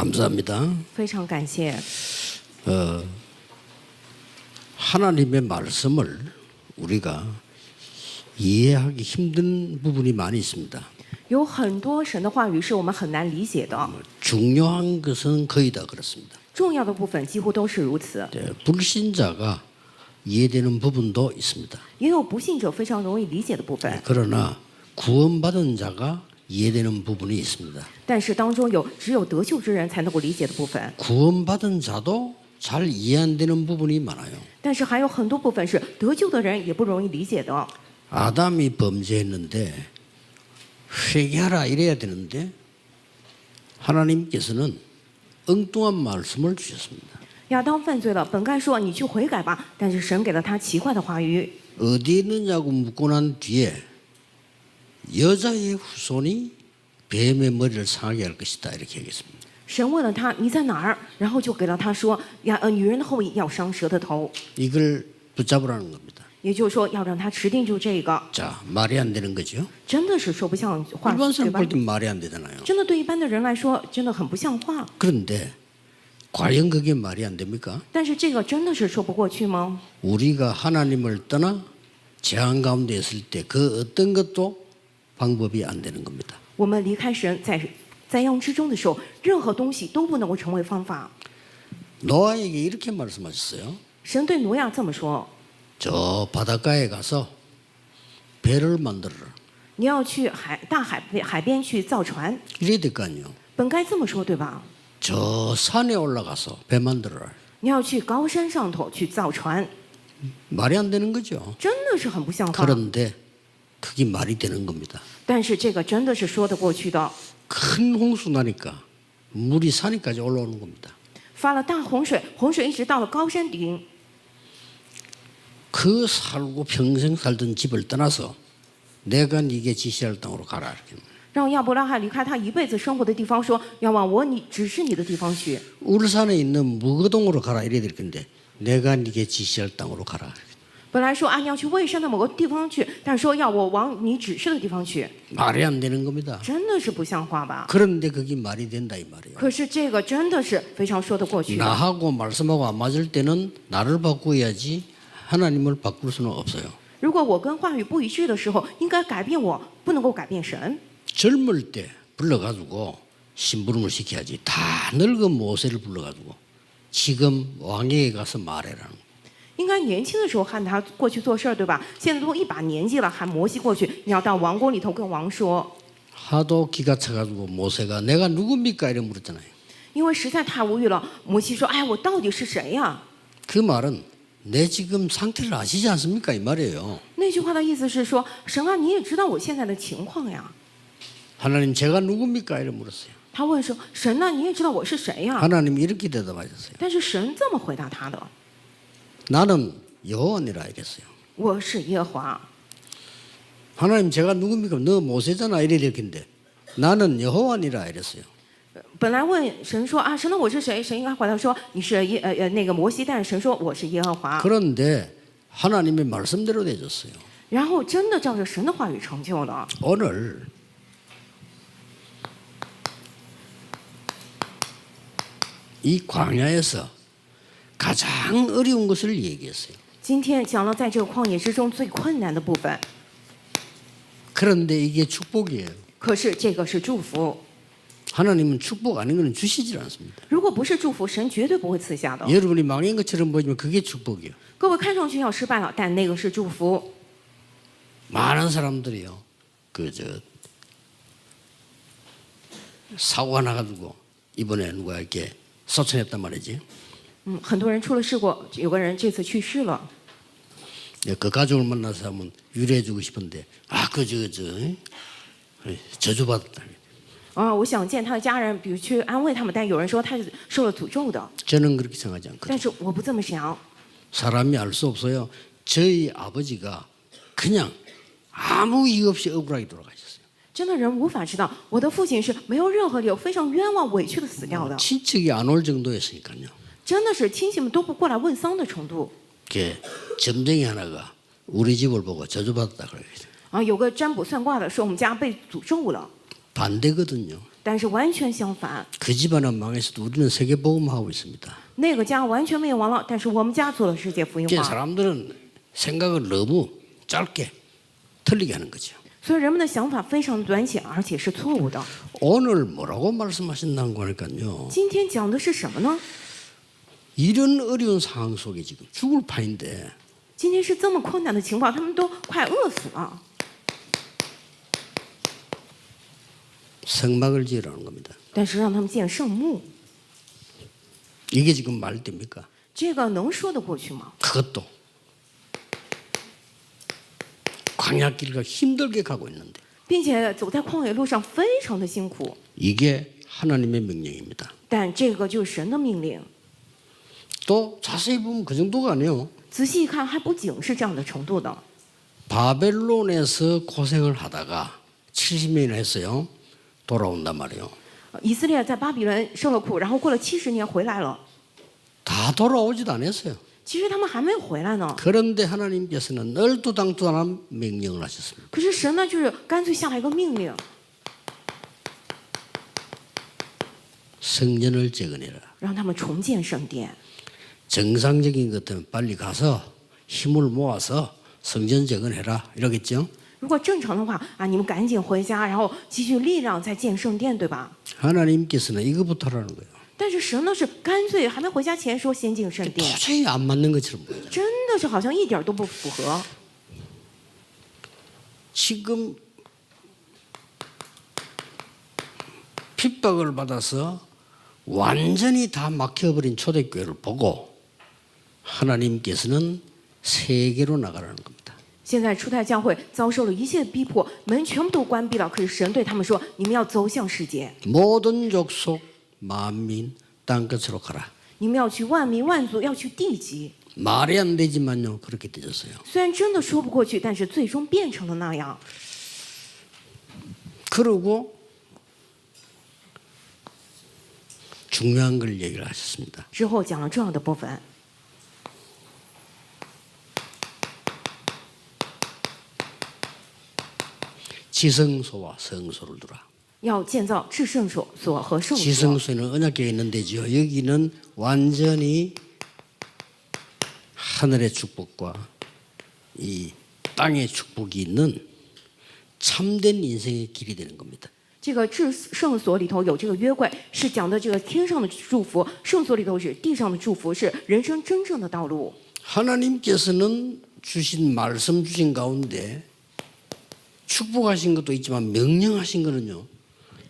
감사합니다. 非常感谢。 하나님의 말씀을 우리가 이해하기 힘든 부분이 많이 있습니다. 有很多神的话语是我们很难理解的， 중요한 것은 거의 다 그렇습니다. 重要的部分几乎都是如此。 네, 불신자가 이해되는 부분도 있습니다. 也有不信者非常容易理解的部分， 그러나 구원받은 자가 이해되는 부분이 있습니다. 但是当中只有得救之人才能够理解的部分， 구원받은 자도 잘 이해 안 되는 부분이 많아요. 但是还有很多部分是得救的人也不容易理解的。 아담이 범죄했는데 회개하라 이래야 되는데 하나님께서는 엉뚱한 말씀을 주셨습니다. 亚当犯罪了，本该说你去悔改吧，但是神给了他奇怪的话语。 어디에 있느냐고 묻고 난 뒤에 여자의 후손이 뱀의 머리를 상하게 할 것이다 이렇게 얘기했습니다. 神问了他你在哪儿，然后就给了他说女人的后裔要伤蛇的头， 이걸 붙잡으라는 겁니다. 也就是说要让他持定住这个， 자, 말이 안 되는 거죠. 真的是说不像话， 일반 对 사람 吧？ 볼 때 말이 안 되잖아요. 真的对一般的人来说，真的很不像话。 그런데 과연 그게 말이 안 됩니까? 但是这个真的是说不过去吗？ 우리가 하나님을 떠나 재앙 가운데 있을 때 그 어떤 것도 방법이 안 되는 겁니다. 我们离开神，在灾殃之中的时候，任何东西都不能够成为方法。 노아에게 이렇게 말씀하셨어요. 神对挪亚这么说： 저 바닷가에 가서 배를 만들어라. 你要去大海边去造船， 이래야 될 거 아니에요. 本该这么说对吧？ 저 산에 올라가서 배 만들어라. 你要去高山上头去造船， 말이 안 되는 거죠. 真的是很不像话。 그런데 그게 말이 되는 겁니다. 但是这个真的是说得过去的。 큰 홍수 나니까 물이 산에까지 올라오는 겁니다. 发了大洪水，洪水一直到了高山顶。 그 살고 평생 살던 집을 떠나서 내가 네게 지시할 땅으로 가라. 이렇게. 让亚伯拉罕离开他一辈子生活的地方，说要往你指示你的地方去。 울산에 있는 무거동으로 가라 이래야 될 건데 내가 네게 지시할 땅으로 가라. 本来说你要去蔚山的某个地方去，但是说要我往你指示的地方去， 말이 안 되는 겁니다. 真的是不像话吧？ 그런데 그게 말이 된다 이 말이에요. 可是这个真的是非常说得过去的。 나하고 말씀하고 안 맞을 때는 나를 바꾸어야지 하나님을 바꿀 수는 없어요. 如果我跟话语不一致的时候，应该改变我，不能够改变神。 젊을 때 불러가지고 심부름을 시켜야지. 다 늙은 모세를 불러가지고 지금 왕에게 가서 말해라는 거예요. 应该年轻的时候喊他过去做事儿，对吧？现在都一把年纪了，喊摩西过去，你要到王宫里头跟王说。 하도 기가 차가지고 모세가 내가 누굽니까 이래 물었잖아요. 因为实在太无语了，摩西说：“哎，我到底是谁呀？” 그 말은 내 지금 상태를 아시지 않습니까 이 말이에요. 那句话的意思是说，神啊，你也知道我现在的情况呀。 하나님 제가 누굽니까 이래 물었어요. 他问说：“神啊，你也知道我是谁呀？” 하나님 이렇게 대답하셨어요. 但是神这么回答他的： 나는 여호와니라 알겠어요. 我是耶和华。 하나님 제가 누굽니까? 너 모세잖아 이래 될 텐데 나는 여호와니라 이랬어요. 本来问神说：“啊，神啊，我是谁？”神应该回答说：“你是那个摩西。”但是神说：“我是耶和华。” 그런데 하나님의 말씀대로 되졌어요. 然后真的照着神的话语成就了。 오늘 이 광야에서 가장 어려운 것을 얘기했어요. 今天讲了在这个旷野之中最困难的部分， 그런데 이게 축복이에요. 可是这个是祝福。 하나님은 축복 아닌 것은 주시질 않습니다. 如果不是祝福，神绝对不会赐下的。 여러분이 망한 것처럼 보이지만 그게 축복이에요. 各位看上去要失败了，但那个是祝福。 많은 사람들이요. 사고가 나가지고 이번에 누가 이렇게 소천했단 말이지. 很多人出了事故，有个人这次去世了。 그 가족을 만나서 한번 위로해주고 싶은데 저주받았다. 我想见他的家人，比如去安慰他们，但有人说他是受了诅咒的。 저는 그렇게 생각하지 但 않거든요. 是我不这么想。 사람이 알 수 없어요. 저희 아버지가 그냥 아무 이유 없이 억울하게 돌아가셨어요. 真的人无法知道，我的父亲是没有任何理由，非常冤枉、委屈的死掉的。 친척이 안 올 정도였으니까요. 真的是亲戚们都不过来问丧的程度。 그 점쟁이 하나가 우리 집을 보고 저주받았다 그래요. 有个占卜算卦的说我们家被诅咒了， 반대거든요. 但是完全相反， 그 집안은 망했어도 우리는 세계복음하고 있습니다. 那个家完全灭亡了，但是我们家做了世界福音 이게 化。 사람들은 생각을 너무 짧게 틀리게 하는 거죠. 所以人们的想法非常短浅，而且是错误的。 오늘 뭐라고 말씀하신다는 거니까요. 今天讲的是什么呢？ 이런 어려운 상황 속에 지금 죽을 판인데 今天是这么困难的情况，他们都快饿死了， 성막을 지으라는 겁니다. 但是让他们建圣墓， 이게 지금 말 됩니까? 这个能说得过去吗？ 그것도 광야길과 힘들게 가고 있는데 并且走在旷野路上非常的辛苦， 이게 하나님의 명령입니다. 但这个就是神的命令。 또 자세히 보면 그 정도가 아니에요. 仔细一看，还不仅是这样的程度的。 바벨론에서 고생을 하다가 70년이나 했어요. 돌아온단 말이에요. 以色列在巴比伦受了苦，然后过了70年回来了。 다 돌아오지도 않았어요. 其实他们还没回来呢， 그런데 하나님께서는 얼토당토한 명령을 하셨습니다. 可是神呢，就是干脆下了一个命令， 성전을 재건해라. 让他们重建圣殿。 정상적인 것 같으면 빨리 가서 힘을 모아서 성전 재건해라 이러겠죠. 如果正常的话啊，你们赶紧回家，然后积蓄力量再建圣殿，对吧？ 하나님께서는 이거부터 하라는 거예요. 但是神呢是干脆还没回家前说先进圣殿， 도저히 안 맞는 것처럼 보여요. 真的是好像一点都不符合。 지금 핍박을 받아서 완전히 다 막혀버린 초대교회를 보고 하나님께서는 세계로 나가라는 겁니다. 现在初代教会遭受了一切逼迫，门全部都关闭了。可是神对他们说：“你们要走向世界， 모든 족속 만민 땅끝으로 가라. 你们要去万民万族，要去地极。 말이 안 되지만요 그렇게 되졌어요. 虽然真的说不过去，但是最终变成了那样。 그러고 중요한 걸 얘기를 하셨습니다. 之后讲了这样的部分， 지성소와 성소를 두라. 要建造至圣所和圣所。 지성소에는 언약궤가 있는 데죠. 여기는 완전히 하늘의 축복과 이 땅의 축복이 있는 참된 인생의 길이 되는 겁니다. 这个至圣所里头有这个约柜，是讲的这个天上的祝福；圣所里头是地上的祝福，是人生真正的道路。 하나님께서는 주신 말씀 주신 가운데 축복하신 것도 있지만 명령하신 거는요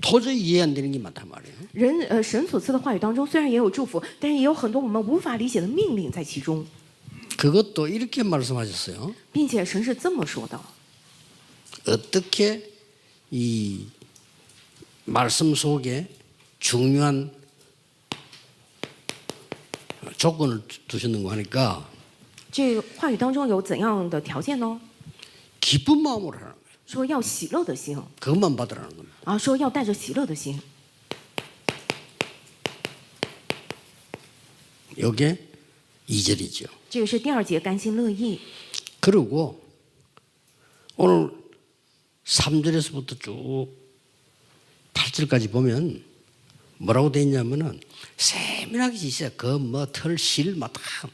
도저히 이해 안 되는 게 많단 말이에요. 神所赐的话语当中，虽然也有祝福，但是也有很多我们无法理解的命令在其中， 그것도 이렇게 말씀하셨어요. 并且神是这么说的： 어떻게 이 말씀 속에 중요한 조건을 두셨는가 하니까 这个话语当中有怎样的条件呢？ 기쁜 마음으로 하라는 거예요. 说要喜乐的心 그것만 받으라는 겁니다. 啊，说要带着喜乐的心。 이게 2절이죠. 这个是第2节，甘心乐意。 그리고 오늘 3절에서부터 쭉 8절까지 보면 뭐라고 돼 있냐면은 세밀하게 있어요. 그뭐 털실 막 다.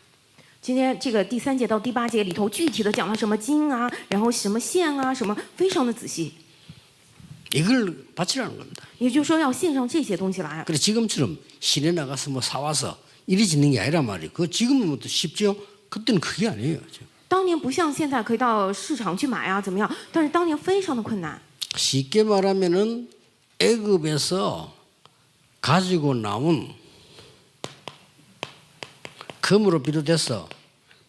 今天这个第3节到第8节里头，具体的讲了什么经啊，然后什么线啊，什么非常的仔细。 이걸 바치라는 겁니다. 也就是说，要献上这些东西来。 그래 지금처럼 시내 나가서 뭐 사와서 이리 짓는 게 아니란 말이에요. 그 지금은 뭐 쉽죠. 그때는 그게 아니에요. 当年不像现在可以到市场去买啊，怎么样？但是当年非常的困难。 쉽게 말하면은 애굽에서 가지고 나온 금으로 비롯해서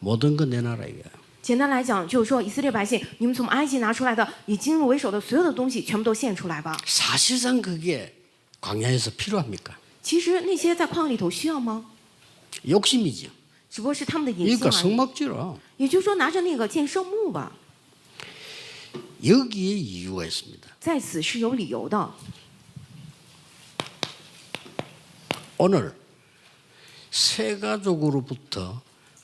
모든 거 내놔라 이거야. 简单来讲，就是说以色列百姓，你们从埃及拿出来的以金为首的所有的东西，全部都献出来吧。 사실상 그게 광야에서 필요합니까? 其实那些在旷野里头需要吗？ 욕심이죠. 只不过是他们的野心 그러니까 而已。 성막지라. 也就是说，拿着那个建圣墓吧， 여기에 이유가 있습니다. 在此是有理由的。 오늘 새 가족으로부터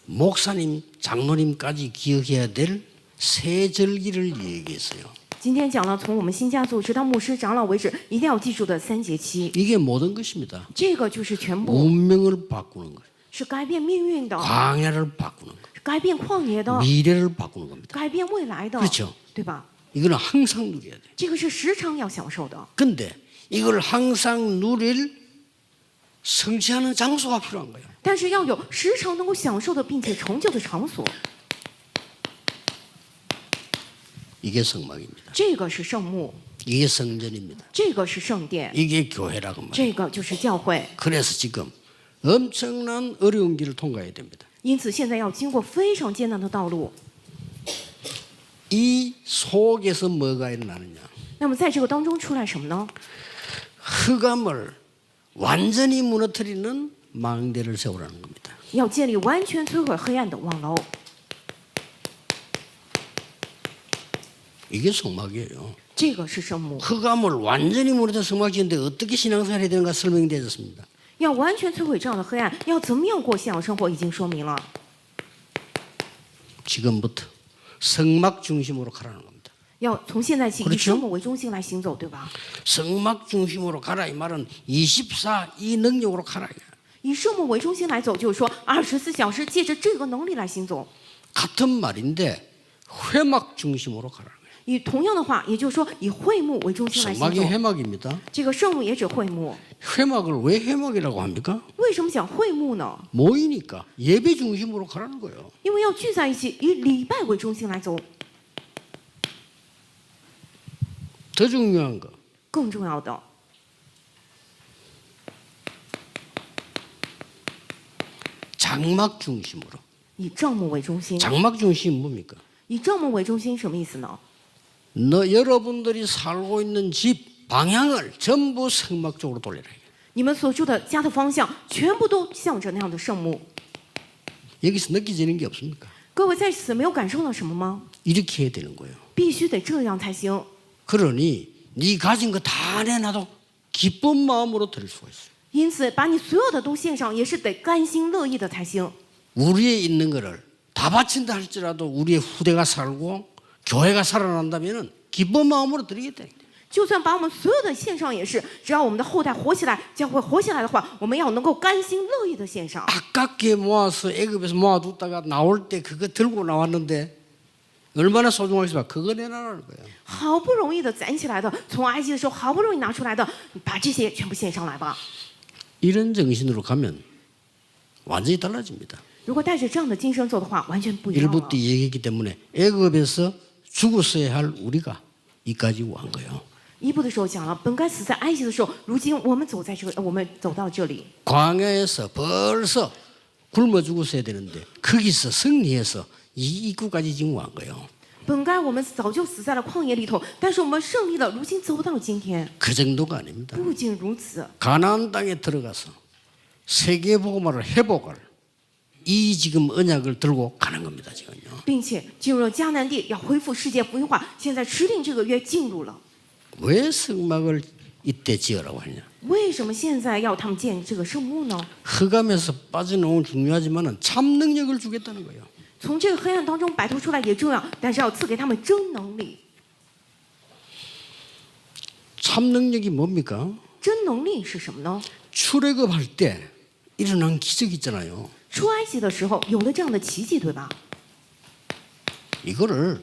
목사님, 장로님까지 기억해야 될 새 절기를 얘기했어요. 今天讲了从我们新家族直到牧师长老为止，一定要记住的3节期， 이게 모든 것입니다. 这个就是全部， 운명을 바꾸는 것, 是改变命运的， 광야를 바꾸는 것, 改变旷野的， 미래를 바꾸는 겁니다. 改变未来的， 그렇죠. 对吧？ 이거는 항상 누려야 돼. 这个是时常要享受的。 근데 이걸 항상 누릴 성취하는 장소가 필요한 거예요. 但是要有时常能够享受的，并且成就的场所， 이게 성막입니다. 这个是圣幕， 이게 성전입니다. 这个是圣殿， 이게 교회라고 말이에요. 这个就是教会。 그래서 지금 엄청난 어려운 길을 통과해야 됩니다. 因此，现在要经过非常艰难的道路。 이 속에서 뭐가 일어나느냐? 那么，在这个当中出来什么呢？ 흑암을 완전히 무너뜨리는 망대를 세우라는 겁니다. 要建立完全摧毁黑暗的网楼， 이게 성막이에요. 这个是圣幕。 흑암을 완전히 무너뜨려 성막 지는데 어떻게 신앙생활 해야 되는가 설명되었습니다. 要完全摧毁这样的黑暗，要怎么样过信仰生活，已经说明了。 지금부터 성막 중심으로 가라는 겁니다. 要从现在起以 그렇죠 圣母为中心来行走，对吧？ 성막 중심으로 가라 이 말은 24 이 능력으로 가라. 以圣母为中心来走，就是说24小时借着这个能力来行走。 같은 말인데 회막 중심으로 가라는 거예요. 以同样的话，也就是说以会幕为中心来行 성막이 走。 회막입니다. 这个圣母也指会幕。 회막을 왜 회막이라고 합니까? 为什么讲会幕呢？ 모이니까 예배 중심으로 가라는 거예요. 因为要聚在一起，以礼拜为中心来走。 더 중요한 거 更重要的， 장막 중심으로. 以帐幕为中心。 장막 중심이 뭡니까? 以帐幕为中心什么意思呢？ 여러분들이 살고 있는 집 방향을 전부 성막 쪽으로 돌리라. 你们所住的家的方向，全部都向着那样的圣幕。 여기서 느껴지는 게 없습니까? 各位在此没有感受到什么吗？ 이렇게 해야 되는 거예요. 必须得这样才行。 그러니 네 가진 거 다 내놔도 기쁜 마음으로 드릴 수가 있어요. 因此，把你所有的都献上，也是得甘心乐意的才行。 우리의 있는 거를 다 바친다 할지라도 우리의 후대가 살고 교회가 살아난다면은 기쁜 마음으로 드리겠다. 就算把我们所有的献上，也是只要我们的后代活起来，教会活起来的话，我们要能够甘心乐意的献上。 아깝게 모아서 애굽에서 모아뒀다가 나올 때 그거 들고 나왔는데 얼마나 소중하겠어요. 그거 내놔라는 거예요. 好不容易的攒起来的，从埃及的时候好不容易拿出来的，把这些全部献上来吧。 이런 정신으로 가면 완전히 달라집니다. 如果带着这样的精神走的话，完全不一样 일부 了 때 얘기했기 때문에 애굽에서 죽었어야 할 우리가 이까지 온 거예요. 一部的时候讲了，本该死在埃及的时候，如今我们走在这个，我们走到这里。 광야에서 벌써 굶어 죽었어야 되는데 거기서 승리해서 이 입구까지 지금 온 거예요. 本该我们早就死在了旷野里头，但是我们胜利了，如今走到今天。 그 정도가 아닙니다. 不仅如此， 가나안 땅에 들어가서 세계 복음화를 회복할 이 지금 언약을 들고 가는 겁니다. 지금요. 并且进入了迦南地，要恢复世界福音化。现在持定这个约进入了， 왜 성막을 이때 지으라고 하냐? 为什么现在要他们建这个圣幕呢？ 흑암에서 빠져나오면 중요하지만은 참 능력을 주겠다는 거예요. 从这个黑暗当中摆脱出来也重要，但是要赐给他们真能力。 참 능력이 뭡니까? 真能力是什么呢？ 출애굽할 때 일어난 기적 있잖아요. 出埃及的时候有了这样的奇迹，对吧？ 이거를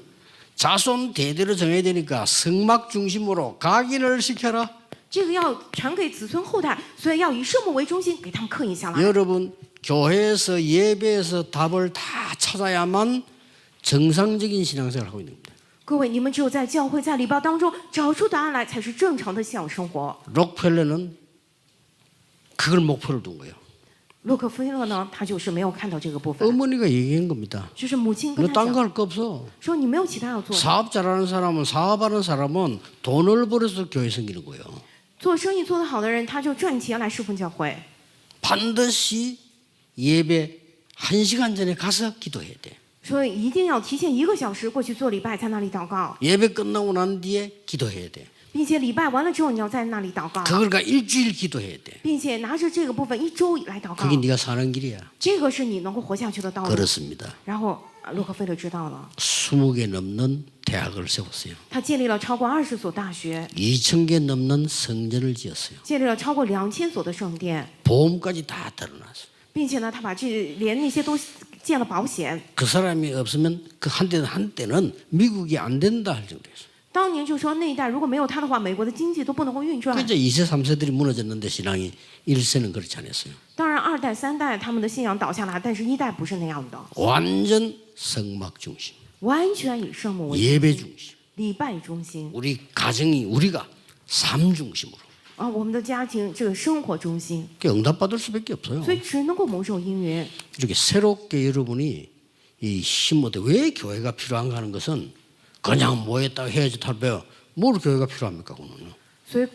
자손 대대로 정해야 되니까 성막 중심으로 각인을 시켜라. 这个要传给子孙后代，所以要以圣母为中心，给他们刻印下来。 여러분 교회에서 예배에서 답을 다 찾아야만 정상적인 신앙생활을 하고 있는 겁니다. 各位，你们只有在教会、在礼拜当中找出答案来，才是正常的信仰生活。 록펠러는 그걸 목표를 둔 거예요. 洛克菲勒呢，他就是没有看到这个部分， 어머니가 얘기한 겁니다. 就是母亲跟 너 他 딴 거 讲 할 거 없어. 说你没有其他要做的， 사업 잘하는 사람은 사업하는 사람은 돈을 벌어서 교회 생기는 거예요. 做生意做得好的人，他就赚钱来侍奉教会。 반드시 예배 1시간 전에 가서 기도해야 돼. 所以一定要提前1个小时过去做礼拜，在那里祷告， 예배 끝나고 난 뒤에 기도해야 돼. 并且礼拜完了之后，你要在那里祷告， 그걸 일주일 기도해야 돼. 并且拿着这个部分1周来祷告 그게 ， 네가 사는 길이야. 这个是你能够活下去的道路。 그렇습니다. 然后洛克菲勒知道了， 20개 넘는 대학을 세웠어요. 他建立了超过20所大学， 2,000개 넘는 성전을 지었어요. 建立了超过2000所的圣殿， 보험까지 다 드러났어요. 并且呢，他把连那些都建了保险。 그 사람이 없으면 그 한때는 미국이 안 된다 할 정도였어요. 当年就说那一代如果没有他的话，美国的经济都不能够运转。 그 이제 2세, 3세들이 무너졌는데 신앙이 1세는 그렇지 않았어요. 当然，2代、3代他们的信仰倒下来，但是1代不是那样的， 완전 성막 중심, 完全以圣母为 예배 中心， 중심. 礼拜中心 우리 가정이 우리가 삶 중심으로. 啊，我们的家庭这个生活中心， 그게 응답받을 수밖에 없어요. 所以只能够蒙受应允。 이렇게 새롭게 여러분이 이 힘얻어 왜 교회가 필요한가 하는 것은 그냥 모였다가 헤어져 탈배요. 뭘 교회가 필요합니까? 그거는요. 所以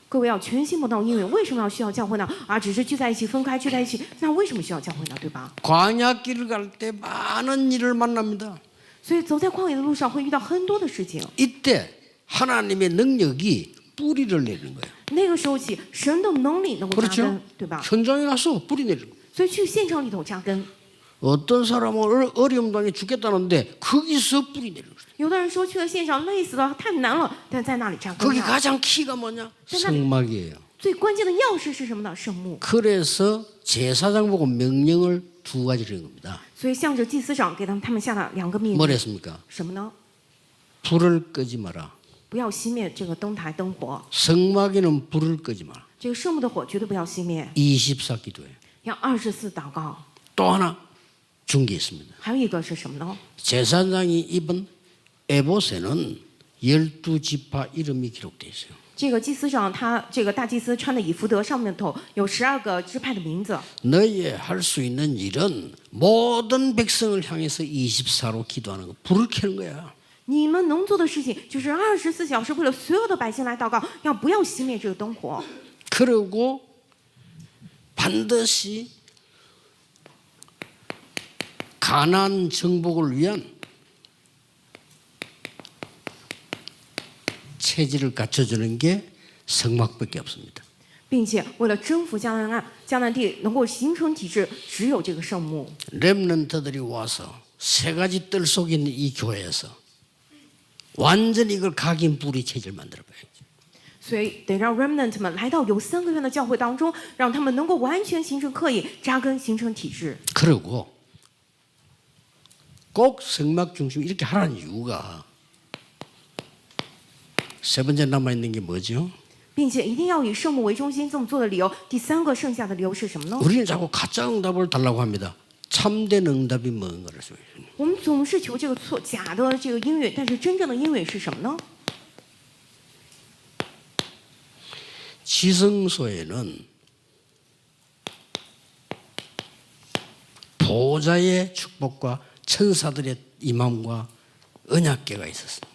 各位要全心蒙到应允。为什么要需要教会呢？啊，只是聚在一起，分开聚在一起，那为什么需要教会呢？对吧？ 광야길을 갈 때 많은 일을 만납니다. 所以走在旷野的路上会遇到很多的事情。 이때 하나님의 능력이 뿌리를 내리는 거예요. 那个时候起，神的能力能够扎 그렇죠? 根，对吧？ 현장에 가서 뿌리 내리는 거예요. 所以去现场里头扎根。 어떤 사람은 어려움 당해 죽겠다는데 거기서 뿌리 내리는 거예요. 有的人说去了现场累死了，太难了，但在那里扎根 거기 了。 가장 키가 뭐냐? 성막이에요. 最关键的钥匙是什么呢？圣幕。 그래서 제사장 보고 명령을 2가지를 한 겁니다. 所以向着祭司长给他们下了2个命令， 뭐랬습니까? 什么呢？ 불을 끄지 마라. 不要熄灭这个灯台灯火， 성막에는 불을 끄지 마라. 这个圣幕的火绝对不要熄灭， 24 기도해. 要24祷告。 또 하나 준 게 있습니다. 还有一个是什么呢？ 제사장이 입은 에봇에는 12지파 이름이 기록되어 있어요. 这个祭司长他这个大祭司穿的以弗德上面头有12个支派的名字。 너희의 할 수 있는 일은 모든 백성을 향해서 24로 기도하는 거. 불을 켜는 거야. 你们能做的事情就是24小时为了所有的百姓来祷告，要不要熄灭这个灯火？ 그리고 반드시 가나안 정복을 위한 체질을 갖춰주는 게 성막밖에 없습니다. 并且为了征服迦南地能够形成体制，只有这个圣幕。 렘넌트들이 와서 3가지 뜰 속에 있는 이 교회에서 완전히 이걸 각인 뿌리 체질 만들어봐야지. 所以得让 remnant 们来到有3个月的教会当中，让他们能够完全形成刻意扎根，形成体制。 그리고 꼭 성막 중심 이렇게 하라는 이유가 3번째 남아있는 게 뭐죠? 并且一定要以圣幕为中心，这么做的理由，第3个剩下的理由是什么呢？ 우리는 자꾸 가짜 응답을 달라고 합니다. 참된 응답이 뭔가를 써요. 我们总是求这个假的这个应允，但是真正的应允是什么呢？ 지성소에는 보좌의 축복과 천사들의 임함과 언약궤가 있었어요.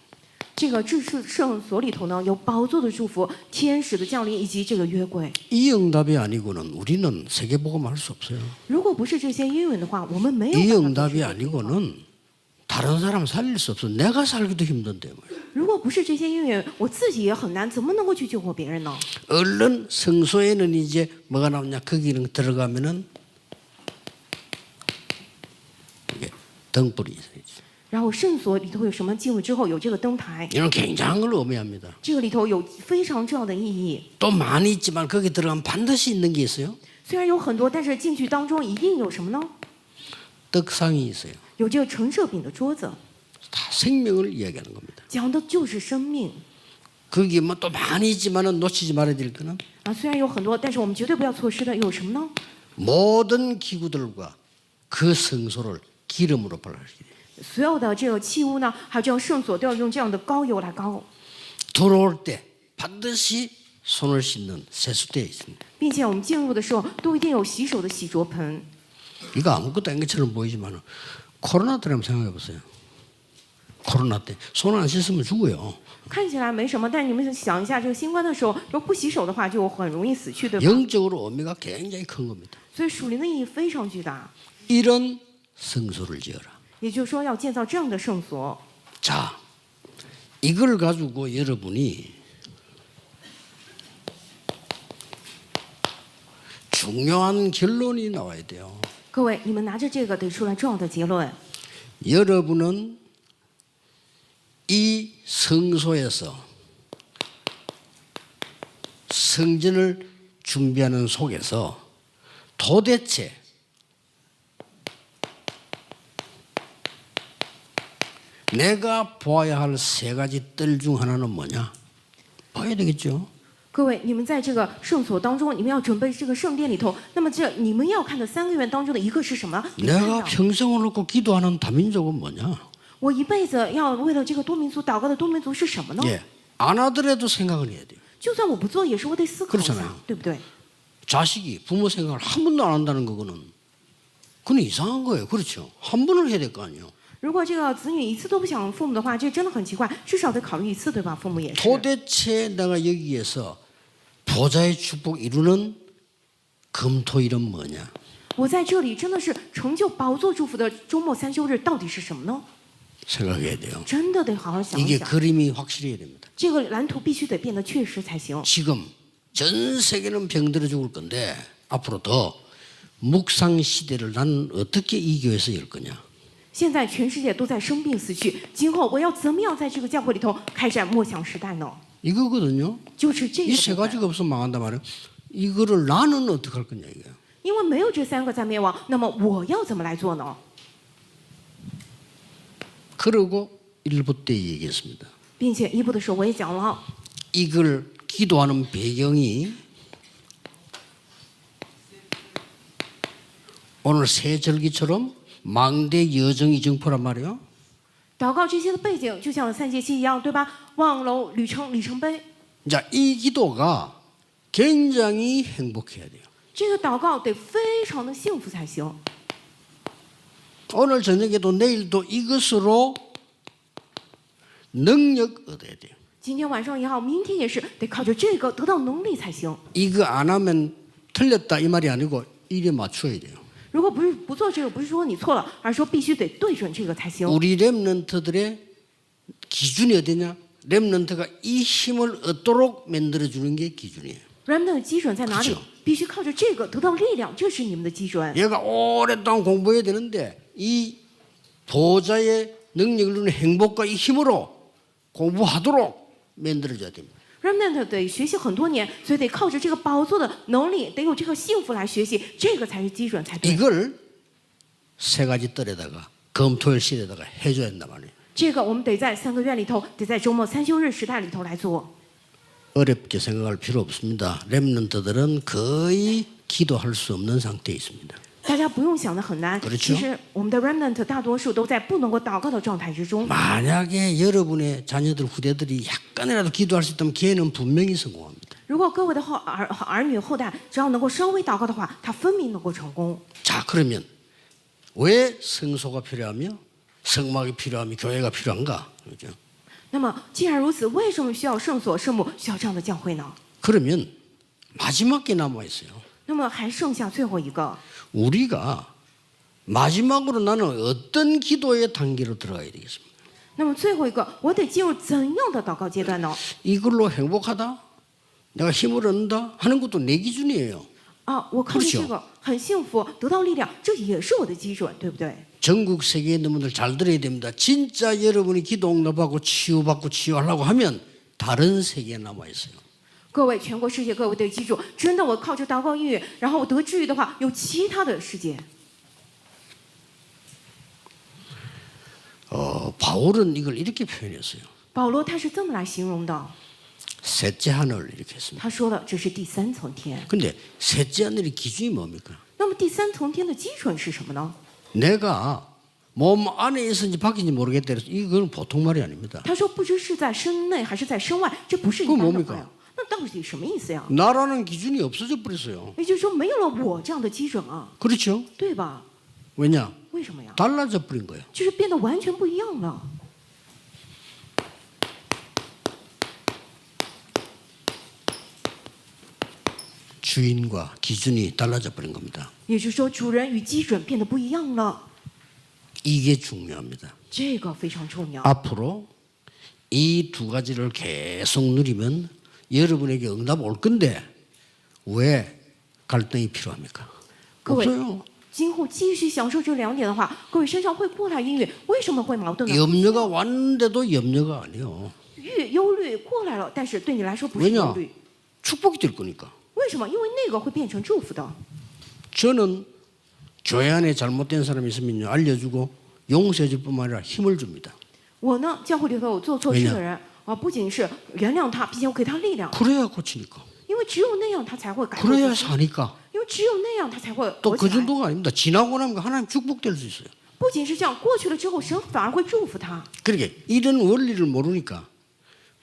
这个至圣所里头呢，有宝座的祝福、天使的降临以及这个约柜。 이 응답이 아니고는 우리는 세계복음할 수 없어요. 如果不是这些应允的话，我们没有 이 办法 응답이 아니고는 다른 사람 살릴 수 없어. 내가 살기도 힘든데 말이야. 如果不是这些应允，我自己也很难，怎么能够去救活别人呢？ 얼른 성소에는 이제 뭐가 나오냐? 거기는 들어가면은 이게 등불이 있어요. 然后圣所里头有什么？进入之后有这个灯台， 이런 굉장한 걸 의미합니다. 这个里头有非常重要的意义。 또 많이 있지만 거기 들어가면 반드시 있는 게 있어요. 虽然有很多，但是进去当中一定有什么呢？ 떡상이 있어요. 有这个陈设饼的桌子， 다 생명을 이야기하는 겁니다. 讲的就是生命 거기 뭐 또 많이 있지만은 놓치지 말아야 될 거는 啊。虽然有很多，但是我们绝对不要错失的有什么呢？ 모든 기구들과 그 성소를 기름으로 발라주게 돼요. 所有的这个器物呢，还有这样圣所都要用这样的膏油来膏， 들어올 때 반드시 손을 씻는 세수대에 있습니다. 并且我们进入的时候都一定有洗手的洗濯盆。 이거 아무것도 아닌 것처럼 보이지만 코로나 때를 한번 생각해 보세요. 코로나 때 손 안 씻으면 죽어요. 看起来没什么，但是你们想一下，这个新冠的时候，如果不洗手的话，就很容易死去，对吧？ 영적으로 의미가 굉장히 큰 겁니다. 所以属灵的意义非常巨大。 이런 성소를 지어라. 也就是说，要建造这样的圣所。 자, 이걸 가지고 여러분이 중요한 결론이 나와야 돼요. 各位，你们拿着这个得出来重要的结论。 여러분은 이 성소에서 성전을 준비하는 속에서 도대체 내가 보아야 할 세 가지 뜰 중 하나는 뭐냐? 봐야 되겠죠. 各位，你们在这个圣所当中，你们要准备这个圣殿里头，那么这你们要看的3个愿当中的一个是什么？ 내가 평생을 놓고 기도하는 다민족은 뭐냐? 我一辈子要为了这个多民族祷告的多民族是什么呢？ 예, 안 하더라도 생각을 해야 돼요. 就算我不做，也是我得思考一下 그렇잖아요 ，对不对？ 자식이 부모 생각을 한 번도 안 한다는 거는 그건 이상한 거예요. 그렇죠? 한 번을 해야 될 거 아니에요. 如果这个子女一次都不想父母的话，这真的很奇怪，至少得考虑一次，对吧？父母也是。 도대체 내가 여기에서 보좌의 축복 이루는 금토일은 뭐냐? 我在这里真的是成就宝座祝福的周末3休日到底是什么呢？ 생각해야 돼요. 真的得好好想一 이게 想， 그림이 확실해야 됩니다. 这个蓝图必须得变得确实才行。 지금 전 세계는 병들어 죽을 건데 앞으로 더 묵상 시대를 나는 어떻게 이 교회에서 열 거냐? 现在全世界都在生病死去，今后我要怎么样在这个教会里头开展默想时代呢？ 이거거든요. 就是这 이 个 세 部分。 가지가 없으면 망한단 말이에요. 이거를 나는 어떻게 할 거냐 이거예요. 因为没有这3个在灭亡，那么我要怎么来做呢？ 그러고 일부 때 얘기했습니다. 并且一部的时候我也讲了， 이걸 기도하는 배경이 오늘 새 절기처럼 망대 여정이 정포란 말이에요. 祷告这些的背景就像3节期一样，对吧？望楼旅程里程碑， 자, 이 기도가 굉장히 행복해야 돼요. 这个祷告得非常的幸福才行。 오늘 저녁에도 내일도 이것으로 능력 얻어야 돼요. 今天晚上也好，明天也是得靠着这个得到能力才行。 이거 안 하면 틀렸다 이 말이 아니고 일에 맞춰야 돼요. 如果不做这个，不是说你错了，而是说必须得对准这个才行。 우리 렘넌트들의 기준이 어디냐? 렘넌트가 이 힘을 얻도록 만들어주는 게 기준이에요. Remnant 的基准在哪里 그렇죠 ？必须靠着这个得到力量，这是你们的基准。 얘가 오랫동안 공부해야 되는데 이 보좌의 능력을 누리는 행복과 이 힘으로 공부하도록 만들어줘야 됩니다. Remnant 得学习很多年，所以得靠着这个宝座的能力，得有这个幸福来学习，这个才是基准才对。 이걸 세 가지 뜰에다가 금토일 시대에다가 해줘야 된단 말이에요. 这个我们得在3个月里头，得在周末3休日时代里头来做。 어렵게 생각할 필요 없습니다. 렘넌트들은 거의 기도할 수 없는 상태에 있습니다. 大家不用想得很难， 그렇죠 其实我们的 Remnant 大多数都在不能够祷告的状态之中。 만약에 여러분의 자녀들 후대들이 약간이라도 기도할 수 있다면 걔는 분명히 성공합니다. 如果各位的儿女后代只要能够稍微祷告的话，他分明能够成功。 자, 그러면 왜 성소가 필요하며 성막이 필요하며 교회가 필요한가? 그죠? 那么既然如此，为什么需要圣所、圣母，需要这样的教会呢？ 그러면 마지막 게 남아 있어요. 那么还剩下最后一个， 우리가 마지막으로 나는 어떤 기도의 단계로 들어가야 되겠습니까? 那么最后一个，我得进入怎样的祷告阶段呢？ 이걸로 행복하다, 내가 힘을 얻는다 하는 것도 내 기준이에요. 啊，我靠着 그렇죠 这个很幸福，得到力量，这也是我的基准，对不对？ 전국 세계에 있는 분들 잘 들어야 됩니다. 진짜 여러분이 기도 응답하고 치유받고 치유하려고 하면 다른 세계에 남아 있어요. 各位，全国世界各位得记住，真的，我靠着祷告应允，然后我得治愈的话，有其他的世界。 바울은 이걸 이렇게 표현했어요. 保罗他是这么来形容的， 셋째 하늘 이렇게 했습니다. 他说了这是第3层天。 근데 셋째 하늘의 기준이 뭡니까? 那么第3层天的基准是什么呢？ 내가 몸 안에 있는지 밖인지 모르겠다 그래서 이건 보통 말이 아닙니다. 他说不知是在身内还是在身外，这不是一般的话呀。那到底什么意思呀？ 나라는 기준이 없어져 버렸어요. 也就是说没有了我这样的基准啊， 그렇죠? 对吧？ 왜냐? 为什么呀？ 달라져 버린 거예요. 就是变得完全不一样了。 주인과 기준이 달라져 버린 겁니다. 也就是说，主人与基准变得不一样了， 이게 중요합니다. 这个非常重要。 앞으로 이 두 가지를 계속 누리면 여러분에게 응답 올 건데 왜 갈등이 필요합니까? 各位 없어요. 今后继续享受这2点的话，各位身上会过来阴郁，为什么会矛盾呢？ 염려가 왔는데도 염려가 아니요. 忧虑过来了，但是对你来说不是忧 왜냐? 虑， 축복이 될 거니까. 为什么？因为那个会变成祝福的。 저는 교회 안에 잘못된 사람이 있으면요, 알려주고 용서해줄 뿐만 아니라 힘을 줍니다. 我呢，教会里头有做错事的人啊，不仅是原谅他，并且我给他力量， 그래야 고치니까. 因为只有那样他才会改过 그래야 自新， 사니까. 因为只有那样他才会 또 活 그 起来。 정도가 아닙니다. 지나고 나면 하나님 축복될 수 있어요. 不仅是这样，过去了之后，神反而会祝福他。 그러니까 이런 원리를 모르니까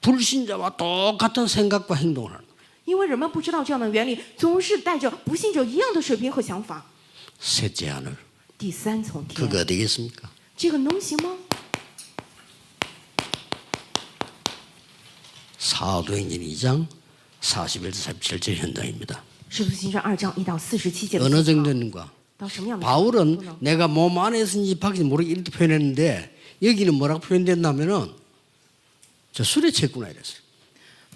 불신자와 똑같은 생각과 행동을 하는 거예요. 因为人们不知道这样的原理，总是带着不信者一样的水平和想法。 셋째 하늘. 第3层天， 그거 되겠습니까? 这个能行吗？ 사도행전 2장 41절 47절 현장입니다. 使徒行传2章1到47节的 어느 情况 정도인가? 到什么样的程度 바울은 呢？ 내가 몸 안에서인지 밖에서 모르게 이렇게 표현했는데 여기는 뭐라고 표현됐냐면은 저 술에 취했구나 이랬어요.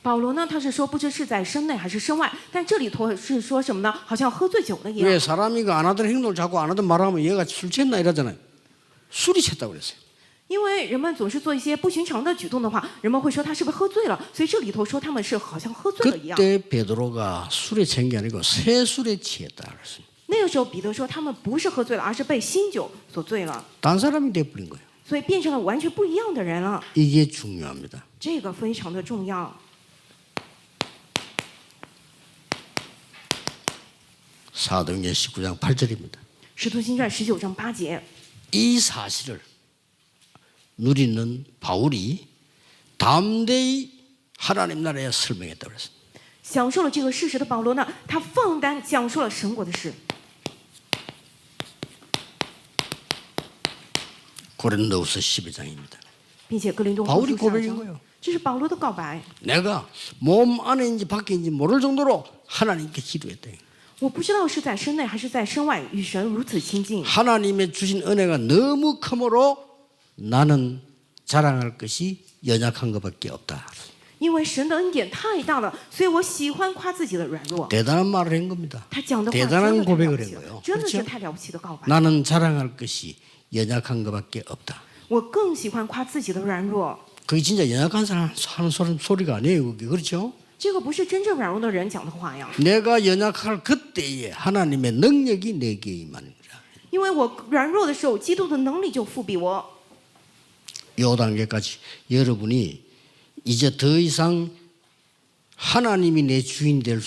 保罗呢，他是说不知是在身内还是身外，但这里头是说什么呢？好像喝醉酒了一样。 왜 사람이 그 안 하던 행동을 자꾸 안 하던 말하면 얘가 술 취했나 이러잖아요. 술이 취했다고 그랬어요. 因为人们总是做一些不寻常的举动的话，人们会说他是不是喝醉了？所以这里头说他们是好像喝醉了一样。 그때 베드로가 술에 취한 게 아니고 새 술에 취했다 그랬어요. 那个时候彼得说他们不是喝醉了，而是被新酒所醉了， 딴 사람이 돼버린 거예요. 所以变成了完全不一样的人了。 이게 중요합니다. 这个非常的重要。 사도행전 19장 8절입니다. 使徒行传19章8节， 이 사실을 누리는 바울이 담대히 하나님 나라에 설명했다고 그랬어요. 享受了这个事实的保罗呢，他放胆讲述了神国的事。 고린도후서 12장입니다. 并且哥林多后 바울이 书12 고백인 章 거예요. 这是保罗的告白。 내가 몸 안에인지 밖에인지 모를 정도로 하나님께 기도했다. 我不知道是在身内还是在身外，与神如此亲近。 하나님의 주신 은혜가 너무 크므로 나는 자랑할 것이 연약한 것밖에 없다. 因为神的恩典太大了，所以我喜欢夸自己的软弱。 대단한 말을 한 겁니다. 他讲的话 대단한 真的太了 고백을 不 한 起了 거예요. ，真的是 그렇죠? 太了不起的告白。 나는 자랑할 것이 연약한 것밖에 없다. 我更喜欢夸自己的软弱， 그게 진짜 연약한 사람 하는 소리가 아니에요. 그게 그렇죠? 这个不是真正软弱的人讲的话呀。 내가 연약할 그때에 하나님의 능력이 내게 임하는 거야. 因为我软弱的时候，基督的能力就复庇我。 이 단계까지 여러분이 이제 더 이상 하나님이 내 주인 될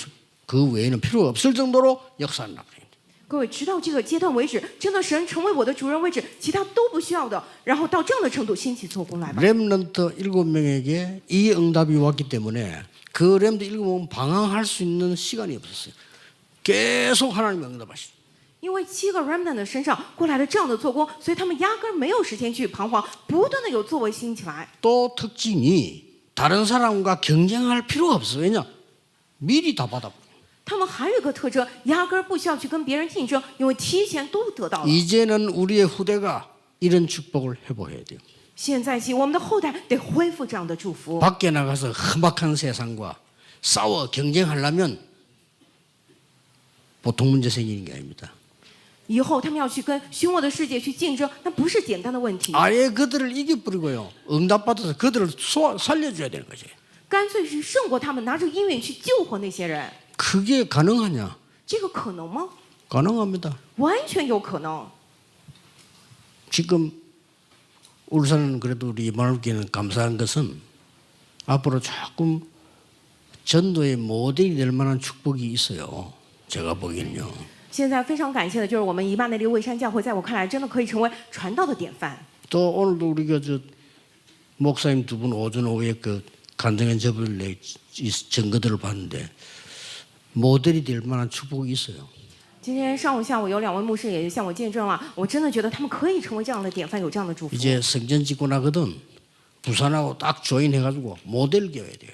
그 외에는 필요가 없을 정도로 역사를 나가요. 各位，直到这个阶段为止，真的神成为我的主人为止，其他都不需要的。然后到这样的程度，兴起做工来吧。 렘넌트 7명에게 이 응답이 왔기 때문에 그 렘넌트 7명 방황할 수 있는 시간이 없었어요. 계속 하나님이 응답하시죠. 因为7个 remnant 的身上过来了这样的做工，所以他们压根儿没有时间去彷徨，不断的有作为兴起来。 또 특징이 다른 사람과 경쟁할 필요가 없어요. 왜냐? 미리 다 받아버려요. 他们还有一个特征，压根儿不需要去跟别人竞争，因为提前都得到了。 이제는 우리의 후대가 이런 축복을 회복해야 돼요. 现在起，我们的后代得恢复这样的祝福。 밖에 나가서 험악한 세상과 싸워 경쟁하려면 보통 문제 생기는 게 아닙니다. 以后他们要去跟凶恶的世界去竞争，那不是简单的问题， 아예 그들을 이겨버리고요. 응답받아서 그들을 살려줘야 되는 거죠. 干脆是胜过他们，拿着应允去救活那些人。 그게 가능하냐? 这个可能吗？ 가능합니다. 完全有可能。 지금 울산은 그래도 우리 마을교회는 감사한 것은 앞으로 조금 전도의 모델이 될 만한 축복이 있어요. 제가 보기에는요. 现在非常感谢的就是我们以巴内利蔚山教会，在我看来真的可以成为传道的典范。 또 오늘도 우리가 저 목사님 두 분 오전 오후에 그 간증한 접을 내 증거들을 봤는데 모델이 될 만한 축복이 있어요. 今天上午、下午有2位牧师也向我见证了，我真的觉得他们可以成为这样的典范，有这样的祝福。 이제 성전 짓고 나거든 부산하고 딱 조인해가지고 모델 교회 돼요.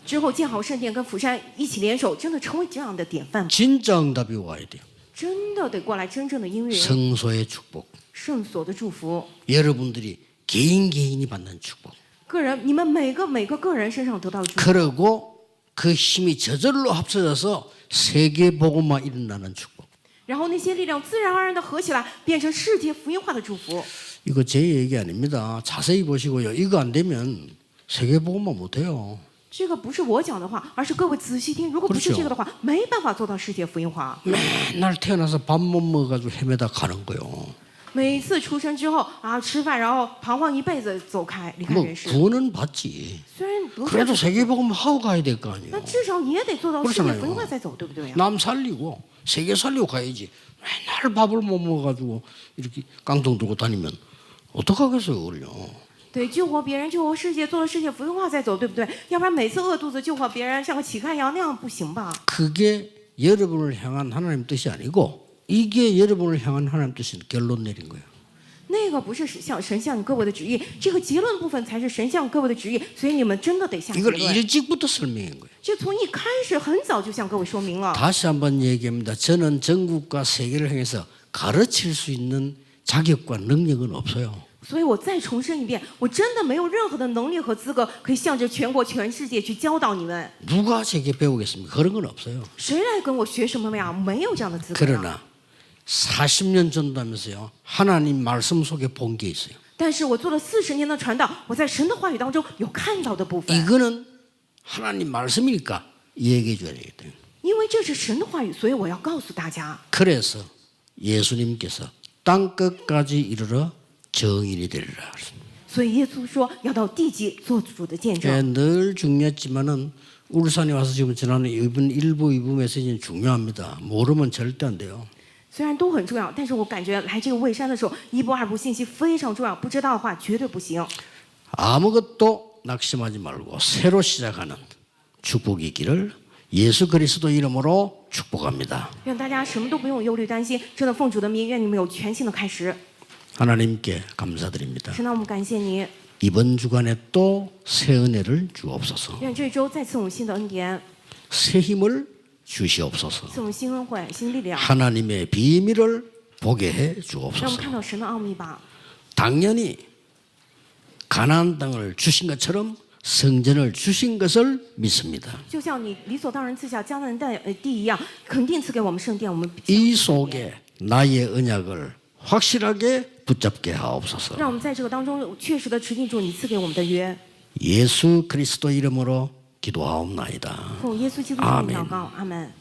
之后建好圣殿，跟釜山一起联手，真的成为这样的典范， 진짜 응답이 와야 돼요. 真的得过来真正的应允， 성소의 축복. 圣所的祝福。 여러분들이 개인이 받는 축복. 个人，你们每个个人身上得到祝福， 그리고 그 힘이 저절로 합쳐져서 세계 복음화 일어나는 축복. 然后那些力量自然而然的合起来，变成世界福音化的祝福。 이거 제 얘기 아닙니다. 자세히 보시고요. 이거 안 되면 세계복음만 못해요. 这个不是我讲的话，而是各位仔细听。如果不是这个的话，没办法做到世界福音化。 맨날 태어나서 밥 못 먹어가지고 헤매다 가는 거요. 每次出生之后啊，吃饭然后彷徨一辈子走开，离开 뭐 人世。 구원은 받지. 虽然不是， 그래도 세계복음 하고 가야 될 거 那 아니에요. 至少也得做到世界 그렇잖아요 福音化再走，对不对呀？ 남 살리고 세계 살리고 가야지. 맨날 밥을 못 먹어가지고 이렇게 깡통 들고 다니면 어떡하겠어요, 그걸요. 对，救活别人，救活世界，做到世界福音化再走，对不对？要不然每次饿肚子救活别人，像个乞丐一样，那样不行吧？ 그게 여러분을 향한 하나님 뜻이 아니고 이게 여러분을 향한 하나님 뜻인 결론 내린 거예요. 那个不是神向各位的旨意，这个结论部分才是神向各位的旨意，所以你们真的得下结 이걸 论。 일찍부터 설명한 거예요. 这从一开始很早就向各位说明了。 다시 한번 얘기합니다. 저는 전국과 세계를 향해서 가르칠 수 있는 자격과 능력은 없어요. 所以我再重申一遍，我真的没有任何的能力和资格可以向着全国、全世界去教导你们。 누가 제게 배우겠습니까? 그런 건 없어요. 谁来跟我学什么呀？没有这样的资格呀。 그러나 40년 전도하면서요. 하나님 말씀 속에 본 게 있어요. 但是我做了40年的传道，我在神的话语当中有看到的部分。 이거는 하나님 말씀이니까 얘기해 줘야 되겠다. 因为这是神的话语，所以我要告诉大家。 그래서 예수님께서 땅 끝까지 이르러 정인이 되리라. 所以耶稣说要到地极做主的见证。 예, 늘 중요했지만은 울산에 와서 지금 지난해 이번 1부 2부 메시지는 중요합니다. 모르면 절대 안 돼요. 虽然都很重要，但是我感觉来这个蔚山的时候，一部、二部信息非常重要，不知道的话绝对不行。 아무것도 낙심하지 말고 새로 시작하는 축복이기를 예수 그리스도 이름으로 축복합니다. 愿大家什么都不用忧虑担心，真的奉主的名，愿你们有全新的开始。 하나님께 감사드립니다. 神啊，我们感谢你， 이번 주간에 또 새 은혜를 주옵소서. 愿这周再赐我们新的恩典， 새 힘을 주시옵소서. 赐我们新恩惠、新力量， 하나님의 비밀을 보게 해 让我们 주옵소서. 看到神的奥秘吧。 당연히 가나안 땅을 주신 것처럼 성전을 주신 것을 믿습니다. 就像你理所当然赐下迦南地一样，肯定赐给我们圣殿。我们 이 속에 나의 언약을 확실하게 붙잡게 하옵소서. 让我们在这个当中确实的持定住你赐给我们的约。 예수 그리스도 이름으로 기도하옵나이다. 奉耶稣基督的名祷告，阿门。